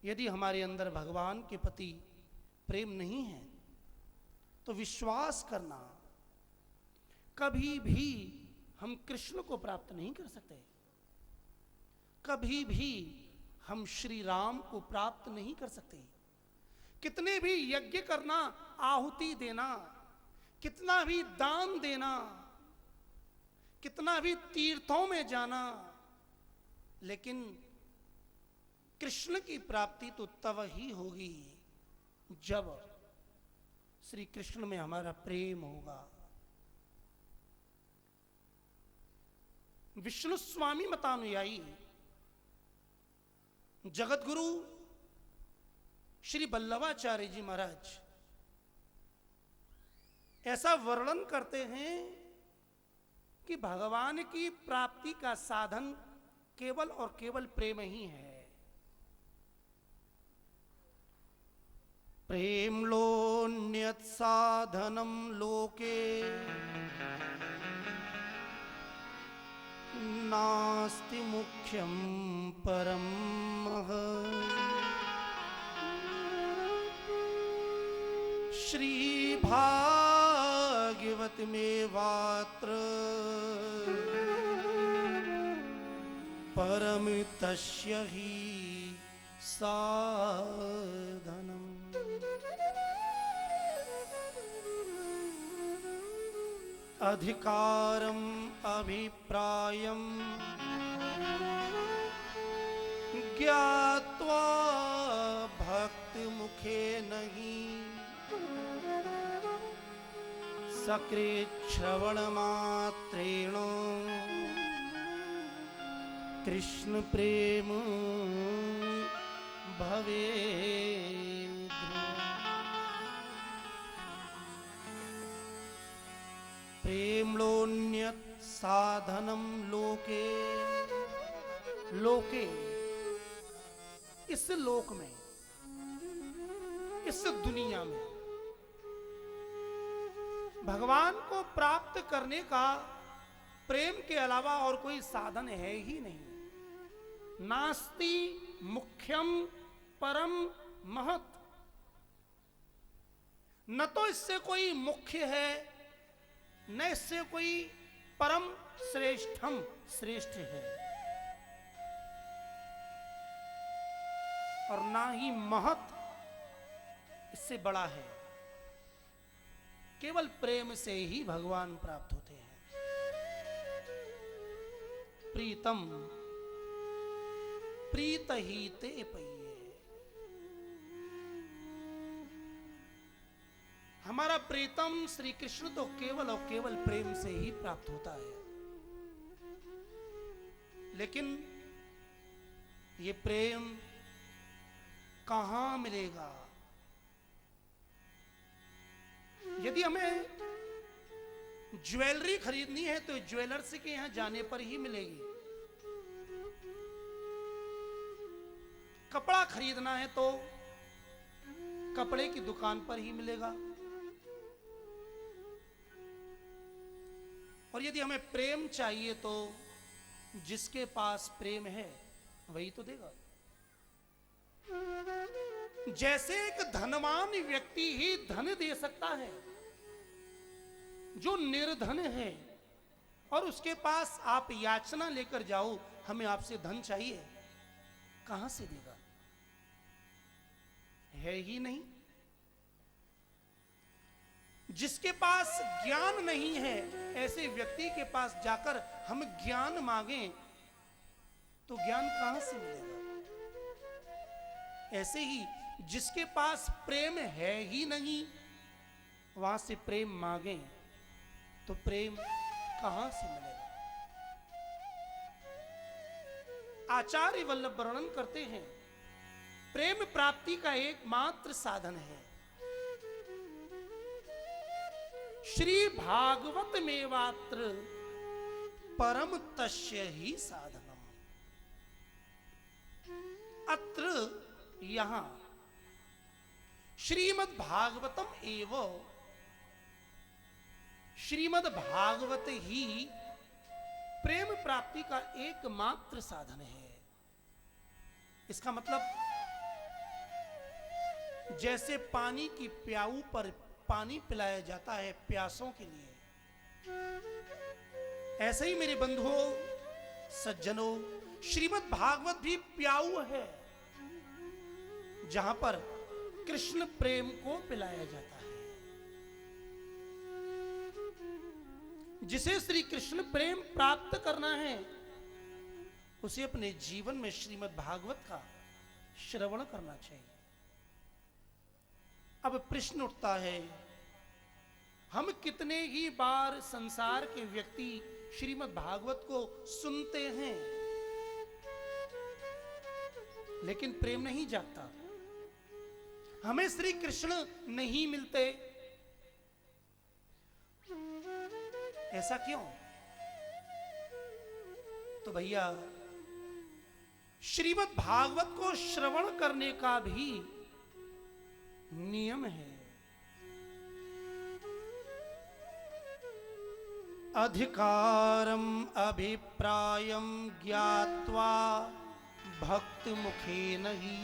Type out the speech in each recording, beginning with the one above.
यदि हमारे अंदर भगवान के प्रति प्रेम नहीं है तो विश्वास करना, कभी भी हम कृष्ण को प्राप्त नहीं कर सकते, कभी भी हम श्री राम को प्राप्त नहीं कर सकते। कितने भी यज्ञ करना, आहुति देना, कितना भी दान देना, कितना भी तीर्थों में जाना, लेकिन कृष्ण की प्राप्ति तो तब ही होगी जब श्री कृष्ण में हमारा प्रेम होगा। विष्णु स्वामी मतानुयायी जगत गुरु श्री वल्लभाचार्य जी महाराज ऐसा वर्णन करते हैं कि भगवान की प्राप्ति का साधन केवल और केवल प्रेम ही है। प्रेम लोन्यत् साधनम लोके नास्ति मुख्यम परम श्री भागवत में वात्र परम तस्य ही साधनम। अधिकारम अभिप्रायम ज्ञात्वा भक्ति मुखे नहीं सकृत श्रवण मात्रेण कृष्ण प्रेम भवे। प्रेम लोन्यत् साधनम लोके, लोके इस लोक में, इस दुनिया में भगवान को प्राप्त करने का प्रेम के अलावा और कोई साधन है ही नहीं। नास्ति मुख्यम परम महत्, न तो इससे कोई मुख्य है, न इससे कोई परम श्रेष्ठम श्रेष्ठ है, और ना ही महत् इससे बड़ा है। केवल प्रेम से ही भगवान प्राप्त होते हैं। प्रीतम प्रीत ही ते पइये, हमारा प्रीतम श्री कृष्ण तो केवल और केवल प्रेम से ही प्राप्त होता है। लेकिन ये प्रेम कहां मिलेगा? यदि हमें ज्वेलरी खरीदनी है तो ज्वेलर्स के यहां जाने पर ही मिलेगी। कपड़ा खरीदना है तो कपड़े की दुकान पर ही मिलेगा। और यदि हमें प्रेम चाहिए तो जिसके पास प्रेम है वही तो देगा। जैसे एक धनवान व्यक्ति ही धन दे सकता है, जो निर्धन है और उसके पास आप याचना लेकर जाओ, हमें आपसे धन चाहिए, कहां से देगा? है ही नहीं। जिसके पास ज्ञान नहीं है, ऐसे व्यक्ति के पास जाकर हम ज्ञान मांगें तो ज्ञान कहां से मिलेगा? ऐसे ही जिसके पास प्रेम है ही नहीं, वहां से प्रेम मांगें तो प्रेम कहां से मिलेगा? आचार्य वल्लभ वर्णन करते हैं, प्रेम प्राप्ति का एकमात्र साधन है। श्री भागवत में वात्र परम तस्य ही साधनम। अत्र यहां श्रीमद् भागवतम एवं श्रीमद् भागवत ही प्रेम प्राप्ति का एकमात्र साधन है। इसका मतलब जैसे पानी की प्याऊ पर पानी पिलाया जाता है प्यासों के लिए, ऐसे ही मेरे बंधुओं सज्जनों, श्रीमद् भागवत भी प्याऊ है जहां पर कृष्ण प्रेम को पिलाया जाता है। जिसे श्री कृष्ण प्रेम प्राप्त करना है उसे अपने जीवन में श्रीमद् भागवत का श्रवण करना चाहिए। अब प्रश्न उठता है, हम कितने ही बार संसार के व्यक्ति श्रीमद् भागवत को सुनते हैं लेकिन प्रेम नहीं जागता, हमें श्री कृष्ण नहीं मिलते, ऐसा क्यों? तो भैया श्रीमद् भागवत को श्रवण करने का भी नियम है। अधिकारम अभिप्रायम ज्ञात्वा भक्त मुखेन ही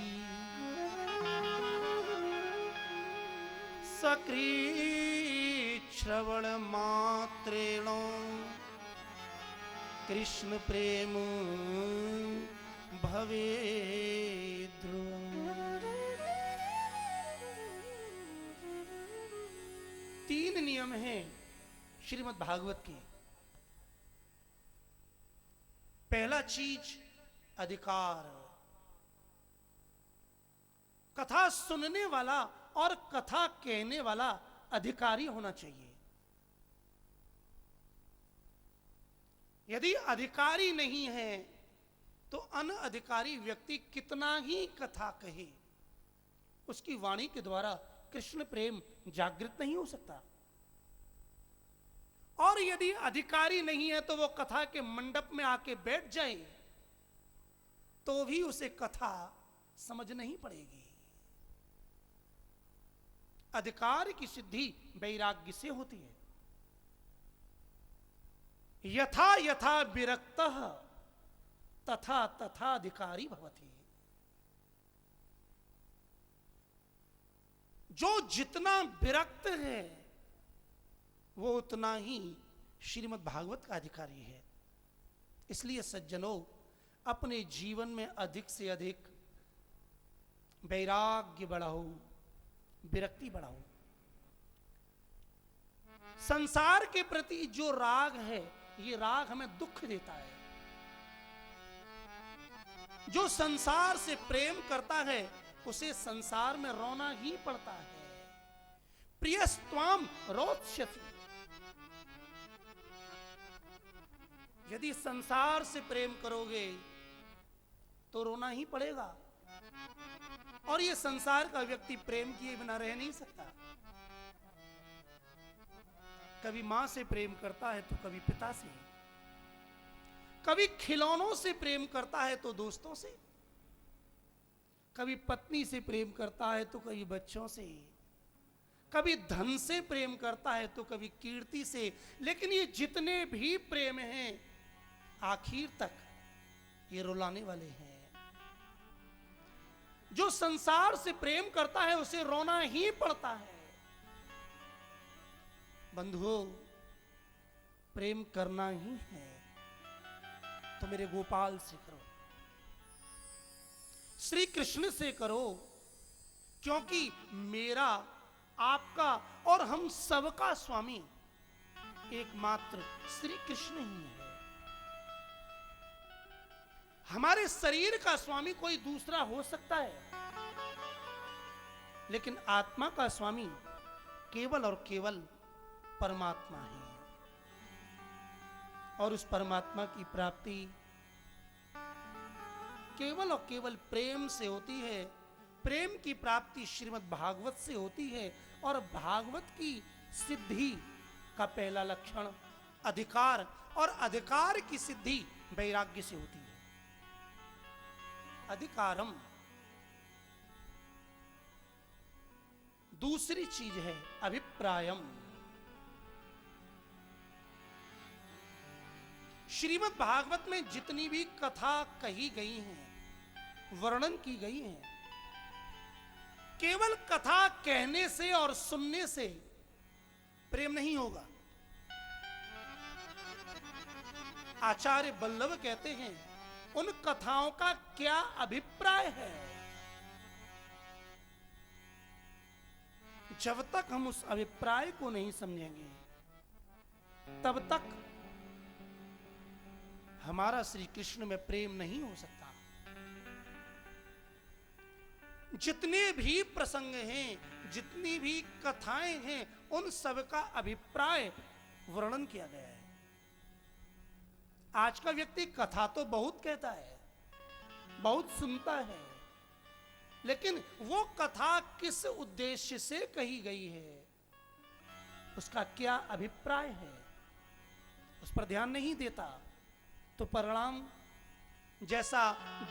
सकृत् श्रवण मात्रेण कृष्ण प्रेम भवेत् ध्रुवम्। 3 नियम हैं श्रीमद् भागवत के। पहला चीज अधिकार, कथा सुनने वाला और कथा कहने वाला अधिकारी होना चाहिए। यदि अधिकारी नहीं है तो अनअधिकारी व्यक्ति कितना ही कथा कहे, उसकी वाणी के द्वारा कृष्ण प्रेम जागृत नहीं हो सकता। और यदि अधिकारी नहीं है तो वो कथा के मंडप में आके बैठ जाए तो भी उसे कथा समझ नहीं पड़ेगी। अधिकार की सिद्धि वैराग्य से होती है। यथा यथा विरक्तः तथा तथा अधिकारी भवति। जो जितना विरक्त है वो उतना ही श्रीमद् भागवत का अधिकारी है। इसलिए सज्जनों, अपने जीवन में अधिक से अधिक वैराग्य बढ़ाओ, विरक्ति बढ़ाओ। संसार के प्रति जो राग है, ये राग हमें दुख देता है। जो संसार से प्रेम करता है उसे संसार में रोना ही पड़ता है। प्रियस्त्वाम रोत्स्यति। यदि संसार से प्रेम करोगे तो रोना ही पड़ेगा। और ये संसार का व्यक्ति प्रेम किए बिना रह नहीं सकता। कभी मां से प्रेम करता है तो कभी पिता से, कभी खिलौनों से प्रेम करता है तो दोस्तों से, कभी पत्नी से प्रेम करता है तो कभी बच्चों से, कभी धन से प्रेम करता है तो कभी कीर्ति से। लेकिन ये जितने भी प्रेम हैं आखिर तक ये रुलाने वाले हैं। जो संसार से प्रेम करता है उसे रोना ही पड़ता है। बंधुओं, प्रेम करना ही है तो मेरे गोपाल से करो, श्री कृष्ण से करो, क्योंकि मेरा, आपका और हम सबका स्वामी एकमात्र श्री कृष्ण ही है। हमारे शरीर का स्वामी कोई दूसरा हो सकता है, लेकिन आत्मा का स्वामी केवल और केवल परमात्मा है। और उस परमात्मा की प्राप्ति केवल और केवल प्रेम से होती है। प्रेम की प्राप्ति श्रीमद् भागवत से होती है। और भागवत की सिद्धि का पहला लक्षण अधिकार, और अधिकार की सिद्धि वैराग्य से होती है। अधिकारम। दूसरी चीज है अभिप्रायम। श्रीमद् भागवत में जितनी भी कथा कही गई हैं, वर्णन की गई हैं, केवल कथा कहने से और सुनने से प्रेम नहीं होगा। आचार्य वल्लभ कहते हैं, उन कथाओं का क्या अभिप्राय है। जब तक हम उस अभिप्राय को नहीं समझेंगे, तब तक हमारा श्री कृष्ण में प्रेम नहीं हो सकता। जितने भी प्रसंग हैं, जितनी भी कथाएं हैं, उन सब का अभिप्राय वर्णन किया गया है। आज का व्यक्ति कथा तो बहुत कहता है, बहुत सुनता है, लेकिन वो कथा किस उद्देश्य से कही गई है, उसका क्या अभिप्राय है, उस पर ध्यान नहीं देता। तो परिणाम जैसा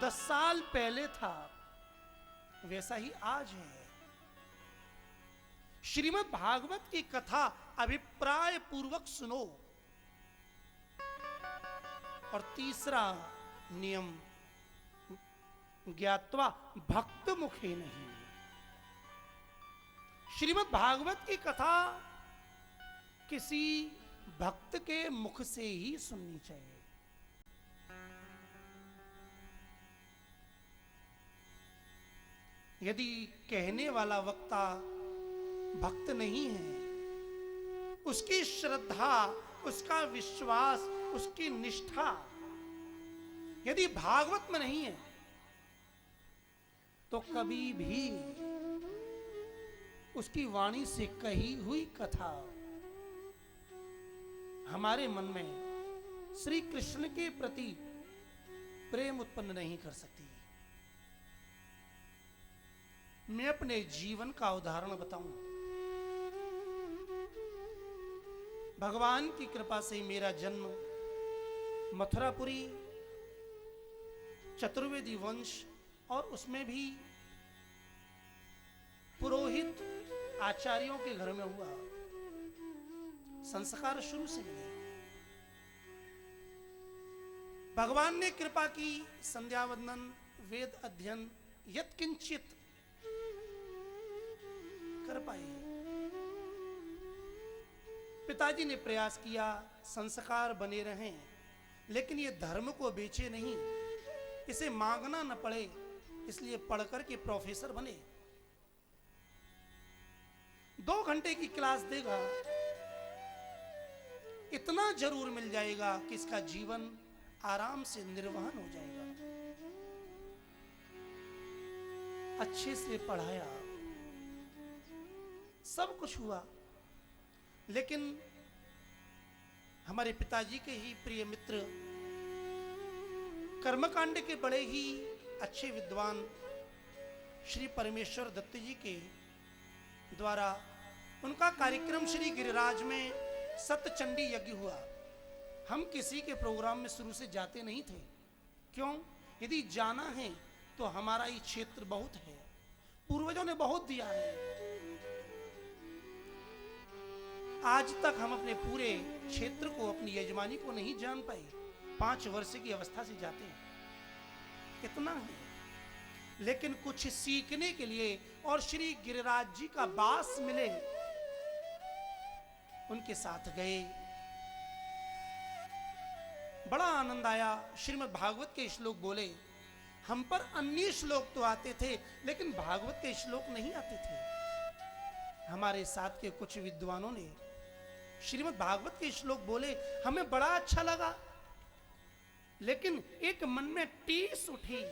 10 साल पहले था, वैसा ही आज है। श्रीमद् भागवत की कथा अभिप्राय पूर्वक सुनो। और तीसरा नियम, ज्ञात्वा भक्त मुखे नहीं। श्रीमद् भागवत की कथा किसी भक्त के मुख से ही सुननी चाहिए। यदि कहने वाला वक्ता भक्त नहीं है, उसकी श्रद्धा, उसका विश्वास, उसकी निष्ठा यदि भागवत में नहीं है, तो कभी भी उसकी वाणी से कही हुई कथा हमारे मन में श्री कृष्ण के प्रति प्रेम उत्पन्न नहीं कर सकती। मैं अपने जीवन का उदाहरण बताऊं। भगवान की कृपा से मेरा जन्म मथुरापुरी चतुर्वेदी वंश और उसमें भी पुरोहित आचार्यों के घर में हुआ। संस्कार शुरू से मिले। भगवान ने कृपा की, संध्या वंदन, वेद अध्ययन यत्किंचित कर पाए। पिताजी ने प्रयास किया संस्कार बने रहें, लेकिन ये धर्म को बेचे नहीं, इसे मांगना न पड़े, इसलिए पढ़कर के प्रोफेसर बने। 2 घंटे की क्लास देगा, इतना जरूर मिल जाएगा कि इसका जीवन आराम से निर्वहन हो जाएगा। अच्छे से पढ़ाया, सब कुछ हुआ, लेकिन हमारे पिताजी के ही प्रिय मित्र, कर्मकांड के बड़े ही अच्छे विद्वान श्री परमेश्वर दत्त जी के द्वारा उनका कार्यक्रम श्री गिरिराज में सतचंडी यज्ञ हुआ। हम किसी के प्रोग्राम में शुरू से जाते नहीं थे। क्यों? यदि जाना है तो हमारा ये क्षेत्र बहुत है, पूर्वजों ने बहुत दिया है। आज तक हम अपने पूरे क्षेत्र को, अपनी यजमानी को नहीं जान पाए। 5 वर्ष की अवस्था से जाते हैं, कितना है। लेकिन कुछ सीखने के लिए और श्री गिरिराज जी का वास मिले, उनके साथ गए, बड़ा आनंद आया। श्रीमद् भागवत के श्लोक बोले। हम पर अन्य श्लोक तो आते थे, लेकिन भागवत के श्लोक नहीं आते थे। हमारे साथ के कुछ विद्वानों ने श्रीमद् भागवत के श्लोक बोले, हमें बड़ा अच्छा लगा, लेकिन एक मन में टीस उठी,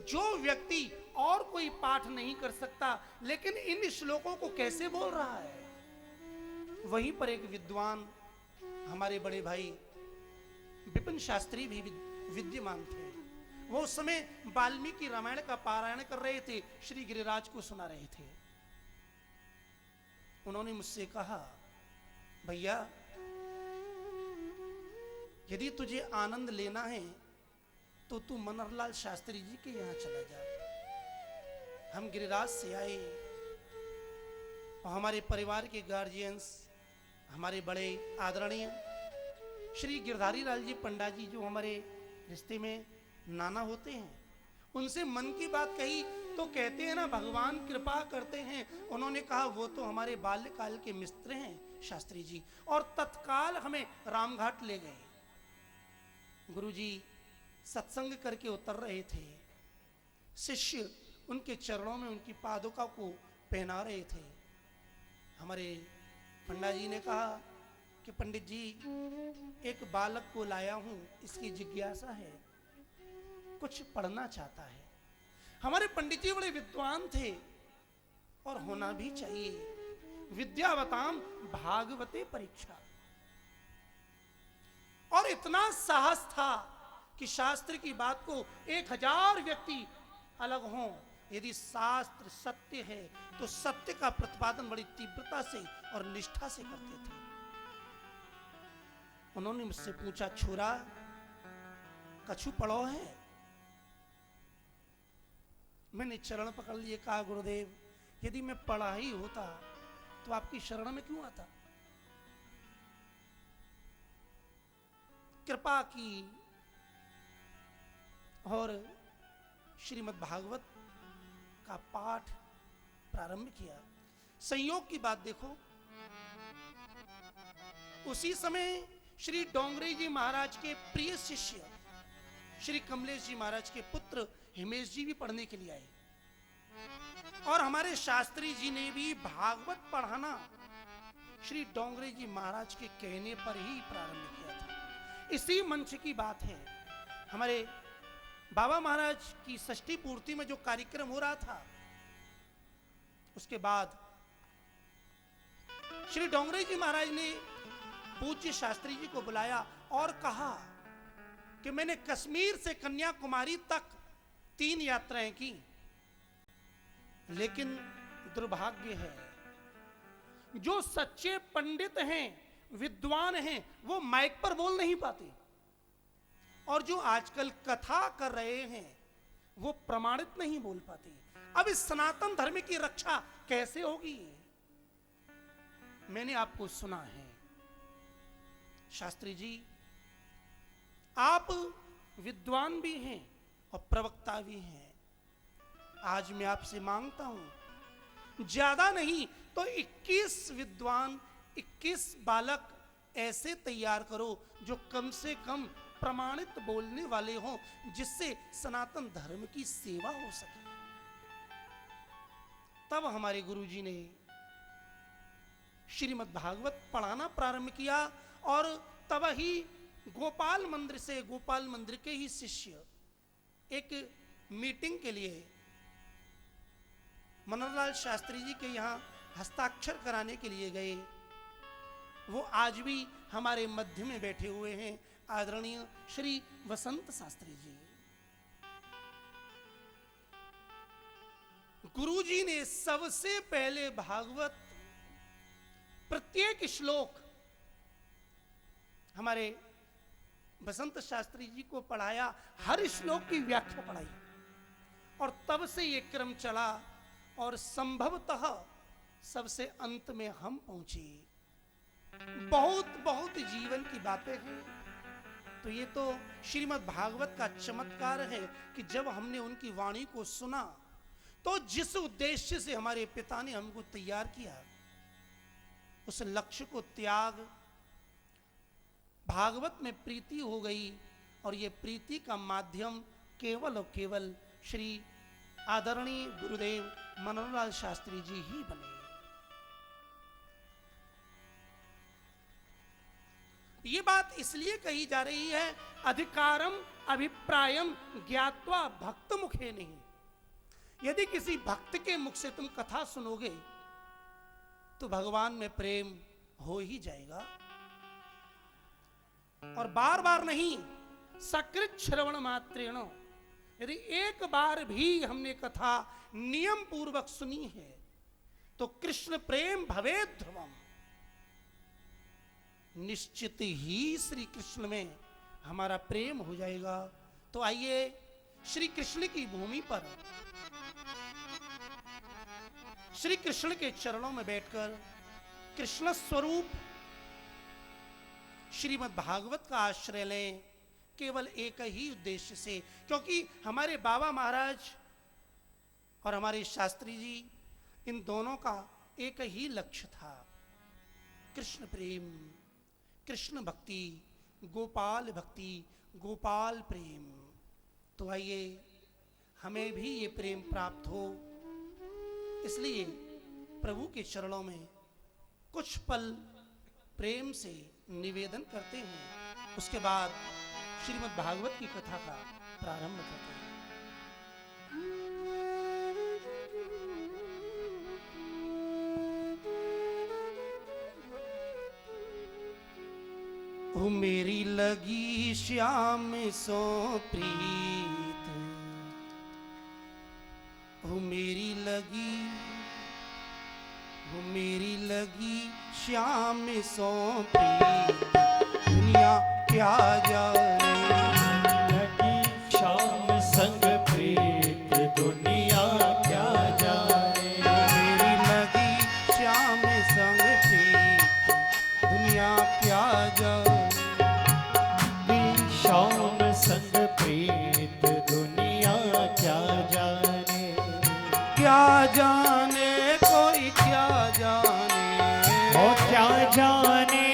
जो व्यक्ति और कोई पाठ नहीं कर सकता, लेकिन इन श्लोकों को कैसे बोल रहा है। वहीं पर एक विद्वान, हमारे बड़े भाई विपिन शास्त्री भी विद्यमान थे। वो उस समय वाल्मीकि रामायण का पारायण कर रहे थे, श्री गिरिराज को सुना रहे थे। उन्होंने मुझसे कहा, भैया यदि तुझे आनंद लेना है तो तू मनोहरलाल शास्त्री जी के यहां चला जा। हम गिरिराज से आए और हमारे परिवार के गार्जियंस, हमारे बड़े आदरणीय श्री गिरधारी लाल जी पंडा जी, जो हमारे रिश्ते में नाना होते हैं, उनसे मन की बात कही तो कहते हैं ना भगवान कृपा करते हैं। उन्होंने कहा वो तो हमारे बाल्यकाल के मित्र हैं शास्त्री जी, और तत्काल हमें रामघाट ले गए। गुरुजी सत्संग करके उतर रहे थे, शिष्य उनके चरणों में उनकी पादुका को पहना रहे थे। हमारे पंडा जी ने कहा कि पंडित जी एक बालक को लाया हूं, इसकी जिज्ञासा है, कुछ पढ़ना चाहता है। हमारे पंडित जी बड़े विद्वान थे और होना भी चाहिए। विद्यावताम भागवते परीक्षा, और इतना साहस था कि शास्त्र की बात को 1000 व्यक्ति अलग हों, यदि शास्त्र सत्य है तो सत्य का प्रतिपादन बड़ी तीव्रता से और निष्ठा से करते थे। उन्होंने मुझसे पूछा, छोरा कछु पढ़ो है? मैंने चरण पकड़ लिए, कहा गुरुदेव यदि मैं पढ़ा ही होता तो आपकी शरण में क्यों आता? कृपा की और श्रीमद् भागवत का पाठ प्रारंभ किया। संयोग की बात देखो, उसी समय श्री डोंगरे जी महाराज के प्रिय शिष्य श्री कमलेश जी महाराज के पुत्र हिमेश जी भी पढ़ने के लिए आए, और हमारे शास्त्री जी ने भी भागवत पढ़ाना श्री डोंगरे जी महाराज के कहने पर ही प्रारंभ किया था। इसी मंच की बात है, हमारे बाबा महाराज की षष्ठी पूर्ति में जो कार्यक्रम हो रहा था, उसके बाद श्री डोंगरे जी महाराज ने पूज्य शास्त्री जी को बुलाया और कहा कि मैंने कश्मीर से कन्याकुमारी तक 3 यात्राएं की, लेकिन दुर्भाग्य है जो सच्चे पंडित हैं, विद्वान हैं, वो माइक पर बोल नहीं पाते, और जो आजकल कथा कर रहे हैं वो प्रमाणित नहीं बोल पाते। अब इस सनातन धर्म की रक्षा कैसे होगी? मैंने आपको सुना है शास्त्री जी, आप विद्वान भी हैं और प्रवक्ता भी हैं। आज मैं आपसे मांगता हूं, ज्यादा नहीं तो 21 विद्वान, 21 बालक ऐसे तैयार करो जो कम से कम प्रमाणित बोलने वाले हों, जिससे सनातन धर्म की सेवा हो सके। तब हमारे गुरुजी ने श्रीमद् भागवत पढ़ाना प्रारंभ किया, और तब ही गोपाल मंदिर से, गोपाल मंदिर के ही शिष्य एक मीटिंग के लिए मनोहरलाल शास्त्री जी के यहाँ हस्ताक्षर कराने के लिए गए। वो आज भी हमारे मध्य में बैठे हुए हैं, आदरणीय श्री वसंत शास्त्री जी। गुरुजी ने सबसे पहले भागवत प्रत्येक श्लोक हमारे वसंत शास्त्री जी को पढ़ाया, हर श्लोक की व्याख्या पढ़ाई, और तब से ये क्रम चला, और संभवतः सबसे अंत में हम पहुंचे। बहुत बहुत जीवन की बातें हैं। तो ये तो श्रीमद् भागवत का चमत्कार है कि जब हमने उनकी वाणी को सुना, तो जिस उद्देश्य से हमारे पिता ने हमको तैयार किया, उस लक्ष्य को त्याग भागवत में प्रीति हो गई, और ये प्रीति का माध्यम केवल और केवल श्री आदरणीय गुरुदेव मनोहरलाल शास्त्री जी ही बने। ये बात इसलिए कही जा रही है, अधिकारम अभिप्रायम ज्ञात्वा भक्त मुखे नहीं। यदि किसी भक्त के मुख से तुम कथा सुनोगे तो भगवान में प्रेम हो ही जाएगा, और बार बार नहीं, सकृत श्रवण मात्रेण, यदि एक बार भी हमने कथा नियम पूर्वक सुनी है तो कृष्ण प्रेम भवेद ध्रुवम, निश्चित ही श्री कृष्ण में हमारा प्रेम हो जाएगा। तो आइए श्री कृष्ण की भूमि पर श्री कृष्ण के चरणों में बैठकर कृष्ण स्वरूप श्रीमद् भागवत का आश्रय लें, केवल एक ही उद्देश्य से, क्योंकि हमारे बाबा महाराज और हमारे शास्त्री जी, इन दोनों का एक ही लक्ष्य था, कृष्ण प्रेम, कृष्ण भक्ति, गोपाल भक्ति, गोपाल प्रेम। तो आइए हमें भी ये प्रेम प्राप्त हो, इसलिए प्रभु के चरणों में कुछ पल प्रेम से निवेदन करते हैं। उसके बाद श्रीमद् भागवत की कथा का प्रारंभ करते हैं। ओ मेरी लगी श्याम सो प्रीत, ओ मेरी लगी, ओ मेरी लगी श्याम सो प्रीत, दुनिया क्या जाने। लगी श्याम संग प्रीत, दुनिया क्या जाने। मेरी लगी श्याम संग प्रीत, दुनिया क्या जाने। श्याम संग प्रीत, दुनिया क्या जाने। क्या जाने कोई क्या जाने, ओ क्या जाने